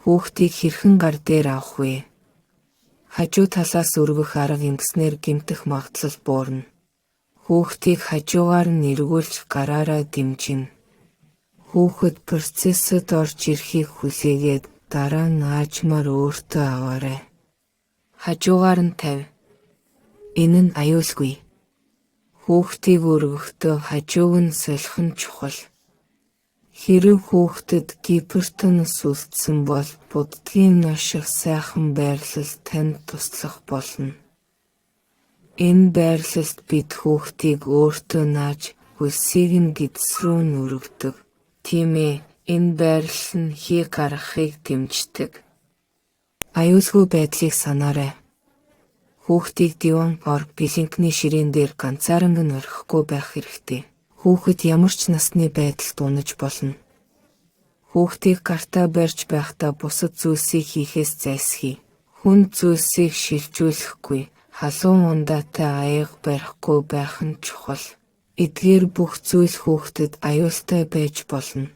Хүүхдийг хэрхэн гар дээр авах вэ? Хажуу талаас өргөх арга ингэснээр гэмтэх магадлал буурна. Хүүхдийг хажуугаар нь эргүүлж гараараа дэмжинэ. Хүүхэд процессод орж ирэхийг хүсээгээд дараа нь аажмаар өөртөө аваарай. Хажуугаар нь тавь. Энэ нь аюулгүй. Хүүхдийг өргөхдөө хажууг нь солих нь чухал. Хэрэв хүүхдэд гипертонус үлдсэн бол буддгийн ашиг сайхан байрлал танд туслах болно. Энэ байрлалд бид хүүхдийг өөртөө нааж хөлсийг нь гидс рүү нүргэдэг. Тийм ээ, энэ байрлал нь хий гаргахыг дэмждэг. Аюулгүй байдлыг санаарай. Хүүхдийг диван бэлэнкний ширээн дээр ганцаарнг нь орхихгүй байх хэрэгтэй. Хүүхэд ямар ч насны байдалд унаж болно. Хүүхдийг гартаа барьж байхдаа бусад зүйлсийг хийхээс зайлсхий. Хүнд зүйлсийг шилжүүлэхгүй, халуун ундаатай аяга барихгүй байх нь чухал. Эдгээр бүх зүйл хүүхдэд аюултай байж болно.